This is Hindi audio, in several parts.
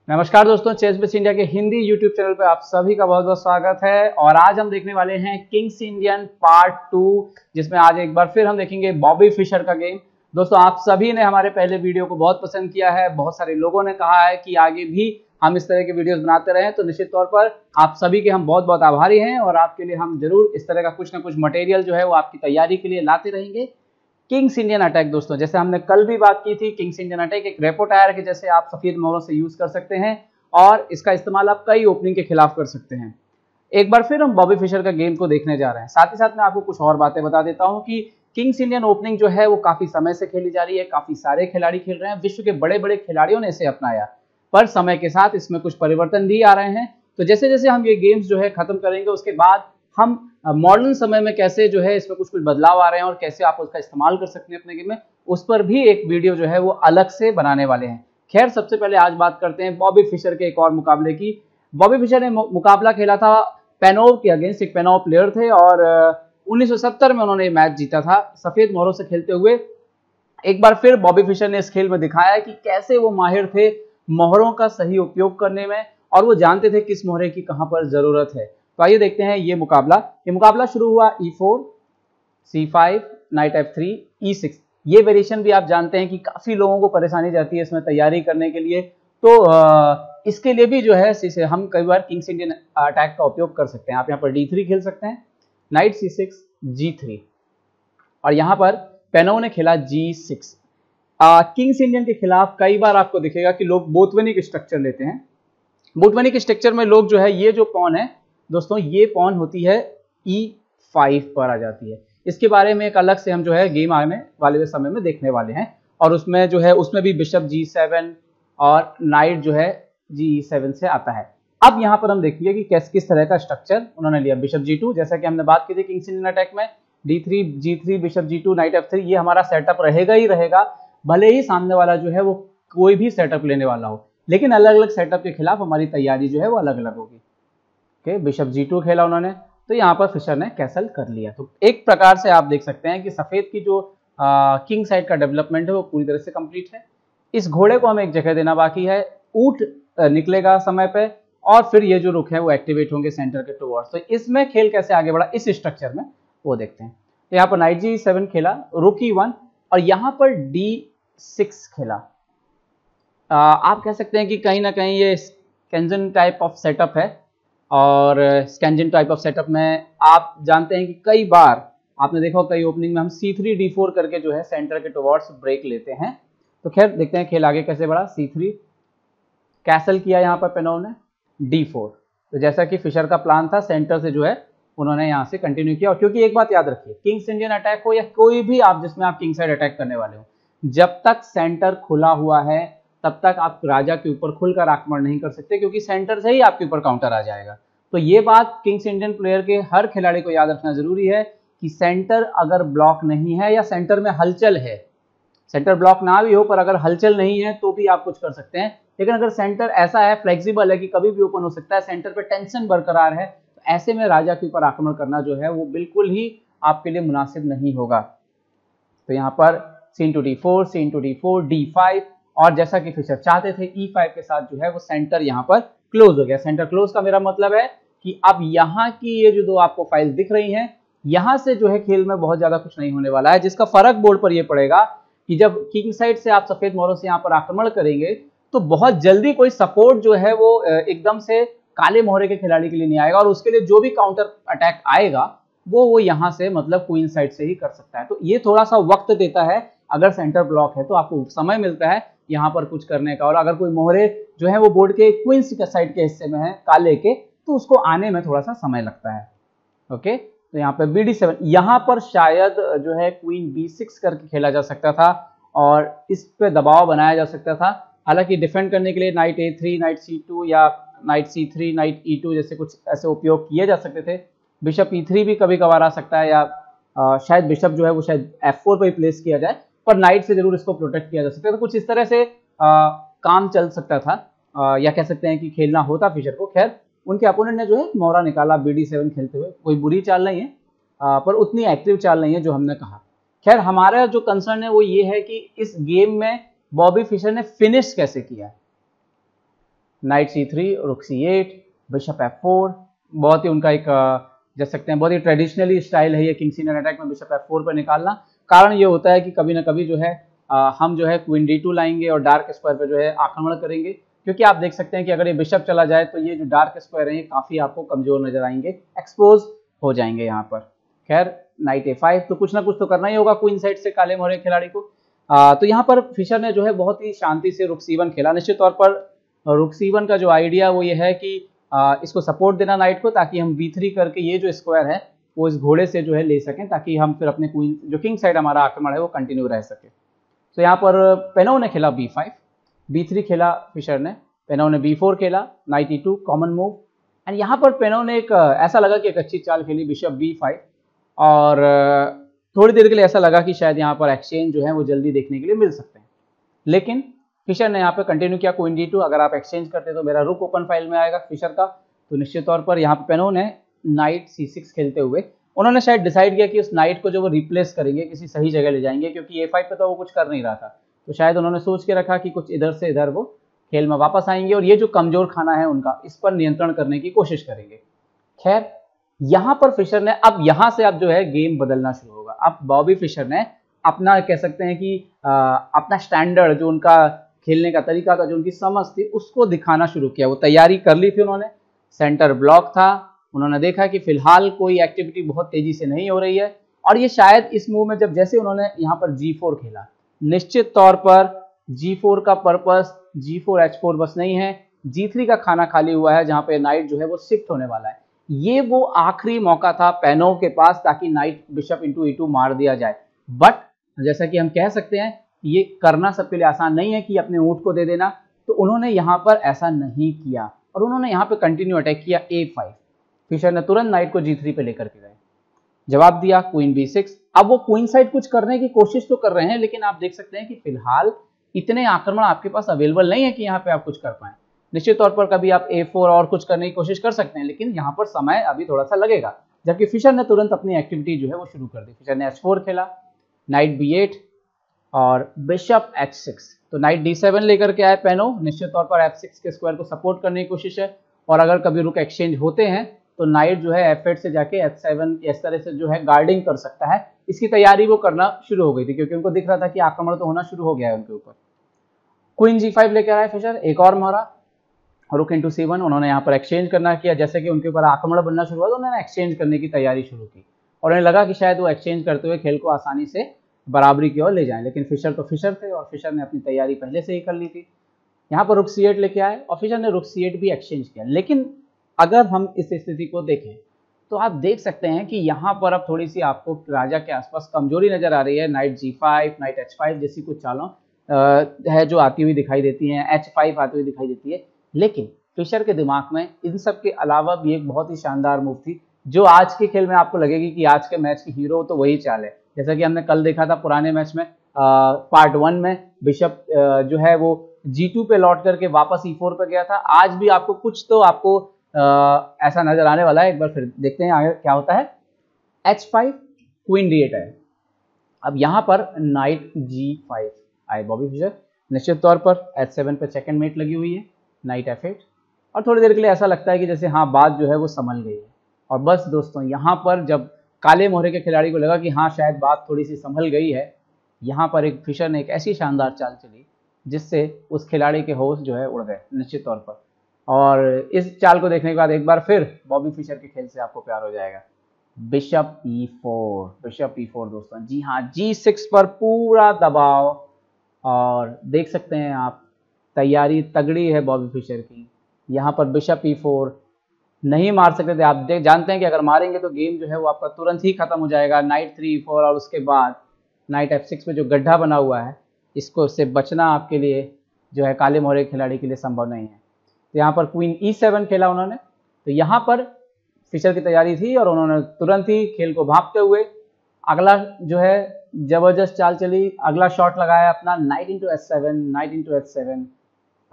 नमस्कार दोस्तों, चेस बेस इंडिया के हिंदी यूट्यूब चैनल पे आप सभी का बहुत बहुत स्वागत है। और आज हम देखने वाले हैं किंग्स इंडियन पार्ट 2, जिसमें आज एक बार फिर हम देखेंगे बॉबी फिशर का गेम। दोस्तों, आप सभी ने हमारे पहले वीडियो को बहुत पसंद किया है, बहुत सारे लोगों ने कहा है कि आगे भी हम इस तरह के वीडियोस बनाते रहें, तो निश्चित तौर पर आप सभी के हम बहुत बहुत आभारी हैं और आपके लिए हम जरूर इस तरह का कुछ ना कुछ मटेरियल जो है वो आपकी तैयारी के लिए लाते रहेंगे। किंग्स इंडियन अटैक दोस्तों, जैसे हमने कल भी बात की थी, किंग्स इंडियन अटैक एक रेपो टायर के जैसे आप सफेद मोहरों से यूज कर सकते हैं और इसका इस्तेमाल आप कई ओपनिंग के खिलाफ कर सकते हैं। एक बार फिर हम बॉबी फिशर का गेम को देखने जा रहे हैं। साथ ही साथ मैं आपको कुछ और बातें बता देता हूं कि किंग्स इंडियन ओपनिंग जो है वो काफी समय से खेली जा रही है, काफी सारे खिलाड़ी खेल रहे हैं, विश्व के बड़े बड़े खिलाड़ियों ने इसे अपनाया, पर समय के साथ इसमें कुछ परिवर्तन भी आ रहे हैं। तो जैसे जैसे हम ये गेम्स जो है खत्म करेंगे, उसके बाद हम मॉडर्न समय में कैसे जो है इसमें कुछ कुछ बदलाव आ रहे हैं और कैसे आप उसका इस्तेमाल कर सकते हैं अपने गेम में, उस पर भी एक वीडियो जो है वो अलग से बनाने वाले हैं। खैर, सबसे पहले आज बात करते हैं बॉबी फिशर के एक और मुकाबले की। बॉबी फिशर ने मुकाबला खेला था पेनोव के अगेंस्ट। एक पेनोव प्लेयर थे और 1970 में उन्होंने मैच जीता था सफेद मोहरों से खेलते हुए। एक बार फिर बॉबी फिशर ने इस खेल में दिखाया कि कैसे वो माहिर थे मोहरों का सही उपयोग करने में और वो जानते थे किस मोहरे की कहां पर जरूरत है। तो आइए देखते हैं ये मुकाबला शुरू हुआ E4, C5, night F3, E6। ये वेरिएशन भी आप जानते हैं कि काफी लोगों को परेशानी जाती है इसमें तैयारी करने के लिए, तो इसके लिए भी जो है हम कई बार किंग्स इंडियन अटैक का उपयोग कर सकते हैं। आप यहाँ पर D3 खेल सकते हैं, नाइट C6, G3, और यहाँ पर पेनोव ने खेला G6। किंग्स इंडियन के खिलाफ कई बार आपको दिखेगा कि लोग बोथवेनिक स्ट्रक्चर लेते हैं। बोथवेनिक स्ट्रक्चर में लोग जो है ये जो पॉन है दोस्तों, ये पॉन होती है E5 पर आ जाती है। इसके बारे में एक अलग से हम जो है गेम आने वाले समय में देखने वाले हैं, और उसमें जो है उसमें भी बिशप G7 और नाइट जो है G7 से आता है। अब यहाँ पर हम देखेंगे कि किस तरह का स्ट्रक्चर उन्होंने लिया। बिशप G2, जैसा कि हमने बात की थी किंग्स इंडियन अटैक में, D3, G3, bishop G2, night F3, ये हमारा सेटअप रहेगा ही रहेगा, भले ही सामने वाला जो है वो कोई भी सेटअप लेने वाला हो, लेकिन अलग अलग सेटअप के खिलाफ हमारी तैयारी जो है वो अलग अलग होगी। बिशप G2 खेला उन्होंने, तो यहाँ पर फिशर ने कैसल कर लिया। तो एक प्रकार से आप देख सकते हैं कि सफेद की जो किंग साइड का डेवलपमेंट है वो पूरी तरह से कंप्लीट है। इस घोड़े को हमें एक जगह देना बाकी है, ऊंट निकलेगा समय पे, और फिर ये जो रुख है वो एक्टिवेट होंगे सेंटर के टुवर्ड्स। तो इसमें खेल कैसे आगे बढ़ा इस स्ट्रक्चर में वो देखते हैं। तो यहाँ पर नाइट G7 खेला, रुक E1, और यहाँ पर D6 खेला। आप कह सकते हैं कि कहीं ना कहीं ये स्कैंजन टाइप ऑफ सेटअप है, और स्कैंजन टाइप ऑफ सेटअप में आप जानते हैं कि कई बार आपने देखा कई ओपनिंग में हम C3 D4 करके जो है सेंटर के टुवर्ड्स ब्रेक लेते हैं। तो खैर देखते हैं खेल आगे कैसे बढ़ा। C3 कैसल किया यहाँ पर पेनोव ने, D4। तो जैसा कि फिशर का प्लान था, सेंटर से जो है उन्होंने यहाँ से कंटिन्यू किया। और क्योंकि एक बात याद रखिए, किंग्स इंडियन अटैक हो या कोई भी आप जिसमें आप किंग साइड अटैक करने वाले हो, जब तक सेंटर खुला हुआ है तब तक आप राजा के ऊपर खुलकर आक्रमण नहीं कर सकते, क्योंकि सेंटर से ही आपके ऊपर काउंटर आ जाएगा। तो ये बात किंग्स इंडियन प्लेयर के हर खिलाड़ी को याद रखना जरूरी है कि सेंटर अगर ब्लॉक नहीं है या सेंटर में हलचल है, सेंटर ब्लॉक ना भी हो पर अगर हलचल नहीं है तो भी आप कुछ कर सकते हैं। लेकिन अगर सेंटर ऐसा है, फ्लेक्सिबल है कि कभी भी ओपन हो सकता है, सेंटर पे टेंशन बरकरार है, तो ऐसे में राजा के ऊपर आक्रमण करना जो है वो बिल्कुल ही आपके लिए मुनासिब नहीं होगा। तो यहाँ पर C into D4, D5, और जैसा कि फिशर चाहते थे E5 के साथ जो है वो सेंटर यहाँ पर क्लोज हो गया। सेंटर क्लोज का मेरा मतलब है कि अब यहाँ की ये जो दो आपको फाइल दिख रही हैं, यहाँ से जो है खेल में बहुत ज्यादा कुछ नहीं होने वाला है, जिसका फर्क बोर्ड पर यह पड़ेगा कि जब किंग साइड से आप सफेद मोहरों से यहाँ पर आक्रमण करेंगे तो बहुत जल्दी कोई सपोर्ट जो है वो एकदम से काले मोहरे के खिलाड़ी के लिए नहीं आएगा, और उसके लिए जो भी काउंटर अटैक आएगा वो यहाँ से मतलब क्वीन साइड से ही कर सकता है। तो ये थोड़ा सा वक्त देता है, अगर सेंटर ब्लॉक है तो आपको समय मिलता है यहाँ पर कुछ करने का, और अगर कोई मोहरे जो है वो बोर्ड के क्वींस के साइड के हिस्से में है काले के, तो उसको आने में थोड़ा सा समय लगता है। ओके, तो यहाँ पे BD7, यहाँ पर शायद जो है क्वीन B6 करके खेला जा सकता था और इस पे दबाव बनाया जा सकता था। हालांकि डिफेंड करने के लिए नाइट A3, नाइट C2 या नाइट C3, नाइट E2 जैसे कुछ ऐसे उपयोग किए जा सकते थे। बिशप E3 भी कभी कभार आ सकता है, या शायद बिशप जो है वो शायद F4 पे ही प्लेस किया जाए, पर नाइट से जरूर इसको प्रोटेक्ट किया जा सकता है। तो कुछ इस तरह से काम चल सकता था, या कह सकते हैं कि खेलना होता फिशर को। खैर, उनके अपोनेंट ने जो है मोहरा निकाला BD7 खेलते हुए। कोई बुरी चाल नहीं है, पर उतनी एक्टिव चाल नहीं है जो हमने कहा। खैर, हमारा जो कंसर्न है वो ये है कि इस गेम में बॉबी फिशर ने फिनिश कैसे किया है। नाइट C3, रुक C8, बिशप F4। बहुत ही उनका एक कह सकते हैं बहुत ही ट्रेडिशनली स्टाइल है ये किंग्स इंडियन अटैक में बिशप F4 पर निकालना। कारण ये होता है कि कभी ना कभी जो है हम जो है क्वीन D2 लाएंगे और डार्क स्क्वायर पे जो है आक्रमण करेंगे, क्योंकि आप देख सकते हैं कि अगर ये बिशप चला जाए तो ये जो डार्क स्क्वायर है ये काफी आपको कमजोर नजर आएंगे, एक्सपोज हो जाएंगे यहाँ पर। खैर नाइट A5, तो कुछ ना कुछ तो करना ही होगा क्वीन साइड से काले मोहरे खिलाड़ी को। तो यहाँ पर फिशर ने जो है बहुत ही शांति से रुक C1 खेला। निश्चित तौर पर रुक C1 का जो आइडिया वो ये है कि इसको सपोर्ट देना नाइट को, ताकि हम B3 करके ये जो स्क्वायर है वो इस घोड़े से जो है ले सकें, ताकि हम फिर अपने क्वीन जो किंग साइड हमारा आक्रमण है वो कंटिन्यू रह सके। तो यहाँ पर पेनो ने खेला B5, B3 खेला फिशर ने, पेनो ने B4 खेला, night E2 common move. And यहाँ पर पेनो ने एक ऐसा लगा कि एक अच्छी चाल खेली बिशप B5, और थोड़ी देर के लिए ऐसा लगा कि शायद यहाँ पर एक्सचेंज जो है वो जल्दी देखने के लिए मिल सकते हैं, लेकिन फिशर ने यहाँ पे कंटिन्यू किया क्वीन D2। अगर आप एक्सचेंज करते तो मेरा रुक ओपन फाइल में आएगा फिशर का। तो निश्चित तौर पर यहाँ पे पेनो ने नाइट C6 खेलते हुए उन्होंने शायद डिसाइड किया कि उस नाइट को जो वो रिप्लेस करेंगे किसी सही जगह ले जाएंगे, क्योंकि A5 पे तो वो कुछ कर नहीं रहा था। तो शायद उन्होंने सोच के रखा कि कुछ इधर से इधर वो खेल में वापस आएंगे और ये जो कमजोर खाना है उनका इस पर नियंत्रण करने की कोशिश करेंगे। खैर यहाँ पर फिशर ने अब यहाँ से अब जो है गेम बदलना शुरू होगा। अब बॉबी फिशर ने अपना कह सकते हैं कि अपना स्टैंडर्ड जो उनका खेलने का तरीका था, जो उनकी समझ थी, उसको दिखाना शुरू किया। वो तैयारी कर ली थी उन्होंने, सेंटर ब्लॉक था, उन्होंने देखा कि फिलहाल कोई एक्टिविटी बहुत तेजी से नहीं हो रही है, और ये शायद इस मूव में जब जैसे उन्होंने यहाँ पर G4 खेला, निश्चित तौर पर G4 का पर्पस G4 H4 बस नहीं है, G3 का खाना खाली हुआ है जहाँ पे नाइट जो है वो शिफ्ट होने वाला है। ये वो आखिरी मौका था पेनो के पास ताकि नाइट बिशप इंटू E2 मार दिया जाए। बट जैसा कि हम कह सकते हैं ये करना सबके लिए आसान नहीं है कि अपने ऊंट को दे देना, तो उन्होंने यहाँ पर ऐसा नहीं किया और उन्होंने यहाँ पे कंटिन्यू अटैक किया A5। फिशर ने तुरंत नाइट को G3 पे लेकर के गए, जवाब दिया क्वीन B6। अब वो क्वीन साइड कुछ करने की कोशिश तो कर रहे हैं, लेकिन आप देख सकते हैं कि फिलहाल इतने आक्रमण आपके पास अवेलेबल नहीं है कि यहाँ पे आप कुछ कर पाए। निश्चित तौर पर कभी आप A4 और कुछ करने की कोशिश कर सकते हैं, लेकिन यहाँ पर समय अभी थोड़ा सा लगेगा। जबकि फिशर ने तुरंत अपनी एक्टिविटी जो है वो शुरू कर दी। फिशर ने H4 खेला, नाइट B8 और बिशप H6। तो नाइट D7 लेकर के आए पेनो। निश्चित तौर पर F6 के स्क्वायर को सपोर्ट करने की कोशिश है, और अगर कभी रुक एक्सचेंज होते हैं तो नाइट जो है F8 से जाके H7 इस तरह से जो है गार्डिंग कर सकता है। इसकी तैयारी वो करना शुरू हो गई थी, क्योंकि उनको दिख रहा था कि आक्रमण तो होना शुरू हो गया है उनके ऊपर। क्वीन G5 लेकर आए फिशर, एक और मोहरा, रुक इंटू C1। उन्होंने यहाँ पर एक्सचेंज करना किया, जैसे कि उनके ऊपर आक्रमण बनना शुरू हुआ तो उन्होंने एक्सचेंज करने की तैयारी शुरू की, और उन्हें लगा कि शायद वो एक्सचेंज करते हुए खेल को आसानी से बराबरी की ओर ले जाएं। लेकिन फिशर तो फिशर थे और फिशर ने अपनी तैयारी पहले से ही कर ली थी। यहाँ पर रुक C8 लेके आए और फिशर ने रुक C8 भी एक्सचेंज किया। लेकिन अगर हम इस स्थिति को देखें तो आप देख सकते हैं कि यहाँ पर अब थोड़ी सी आपको राजा के आसपास कमजोरी नजर आ रही है। नाइट G5, नाइट H5 जैसी कुछ चालों है जो आती हुई दिखाई देती हैं, H5 आती हुई दिखाई देती है। लेकिन फिशर के दिमाग में इन सब के अलावा भी एक बहुत ही शानदार मूव थी, जो आज के खेल में आपको लगेगी कि आज के मैच की हीरो तो वही चाल है। जैसा कि हमने कल देखा था पुराने मैच में, पार्ट 1 में बिशप जो है वो G2 पे लौट करके वापस E4 पे गया था। आज भी आपको कुछ तो आपको ऐसा नजर आने वाला है। एक बार फिर देखते हैं आगे क्या होता है। H5, क्वीन D8 है। अब यहाँ पर नाइट G5 आए बॉबी फिशर। निश्चित तौर पर H7 पे सेकंड मेट लगी हुई है, नाइट F8, और थोड़ी देर के लिए ऐसा लगता है कि जैसे हाँ बात जो है वो संभल गई है। और बस दोस्तों यहाँ पर जब काले मोहरे के खिलाड़ी को लगा कि हाँ शायद बात थोड़ी सी संभल गई है, यहाँ पर एक फिशर ने एक ऐसी शानदार चाल चली जिससे उस खिलाड़ी के होश जो है उड़ गए निश्चित तौर पर। और इस चाल को देखने के बाद एक बार फिर बॉबी फिशर के खेल से आपको प्यार हो जाएगा। बिशप E4, बिशप E4 दोस्तों, जी हाँ, G6 पर पूरा दबाव, और देख सकते हैं आप तैयारी तगड़ी है बॉबी फिशर की। यहाँ पर बिशप E4 नहीं मार सकते थे, आप जानते हैं कि अगर मारेंगे तो गेम जो है वो आपका तुरंत ही खत्म हो जाएगा। नाइट 3E4 और उसके बाद नाइट F6 पे जो गड्ढा बना हुआ है, इसको से बचना आपके लिए जो है काले मोहरे खिलाड़ी के लिए संभव नहीं है। तो यहाँ पर क्वीन E7 खेला उन्होंने। तो यहाँ पर फिशर की तैयारी थी और उन्होंने तुरंत ही खेल को भांपते हुए अगला जो है जबरदस्त चाल चली, अगला शॉट लगाया अपना, night into H7, night into H7,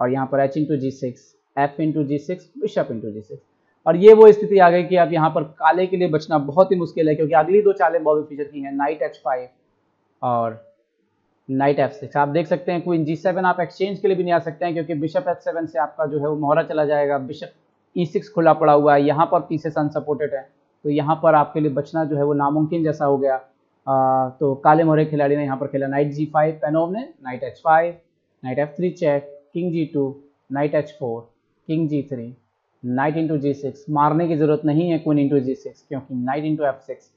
और यहाँ पर H into G6, F into G6, bishop into G6। और ये वो स्थिति आ गई कि अब यहाँ पर काले के लिए बचना बहुत ही मुश्किल है, क्योंकि अगली दो चालें बॉबी फिशर की हैं, नाइट H5 और नाइट F6। आप देख सकते हैं क्वीन G7 आप एक्सचेंज के लिए भी नहीं आ सकते हैं, क्योंकि बिशप H7 से आपका जो है वो मोहरा चला जाएगा। बिशप E6 खुला पड़ा हुआ है, यहाँ पर पीसेस अनसपोर्टेड है, तो यहाँ पर आपके लिए बचना जो है वो नामुमकिन जैसा हो गया। तो काले मोहरे खिलाड़ी ने यहाँ पर खेला नाइट G5, पेनोव ने knight H5, knight F3 check, king G2, knight H4, king G3, knight into G6। मारने की जरूरत नहीं है क्वीन इंटू G6, क्योंकि नाइट इंटू F6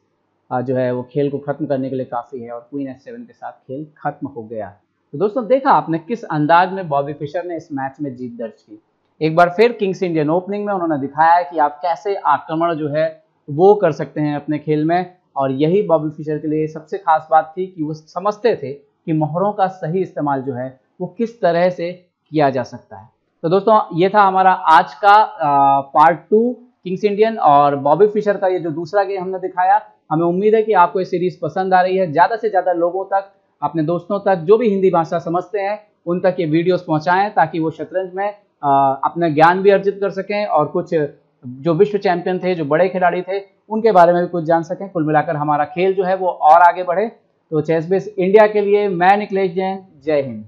जो है वो खेल को खत्म करने के लिए काफ़ी है, और क्वीन H7 के साथ खेल खत्म हो गया। तो दोस्तों देखा आपने किस अंदाज में बॉबी फिशर ने इस मैच में जीत दर्ज की। एक बार फिर किंग्स इंडियन ओपनिंग में उन्होंने दिखाया है कि आप कैसे आक्रमण जो है वो कर सकते हैं अपने खेल में, और यही बॉबी फिशर के लिए सबसे खास बात थी कि वो समझते थे कि मोहरों का सही इस्तेमाल जो है वो किस तरह से किया जा सकता है। तो दोस्तों ये था हमारा आज का पार्ट 2 किंग्स इंडियन और बॉबी फिशर का ये जो दूसरा गेम हमने दिखाया। हमें उम्मीद है कि आपको ये सीरीज पसंद आ रही है। ज़्यादा से ज़्यादा लोगों तक, अपने दोस्तों तक जो भी हिंदी भाषा समझते हैं उन तक ये वीडियोस पहुंचाएं, ताकि वो शतरंज में अपना ज्ञान भी अर्जित कर सकें, और कुछ जो विश्व चैंपियन थे, जो बड़े खिलाड़ी थे, उनके बारे में भी कुछ जान सकें। कुल मिलाकर हमारा खेल जो है वो और आगे बढ़े। तो चेस बेस इंडिया के लिए मैं निखिलेश जैन, जय हिंद।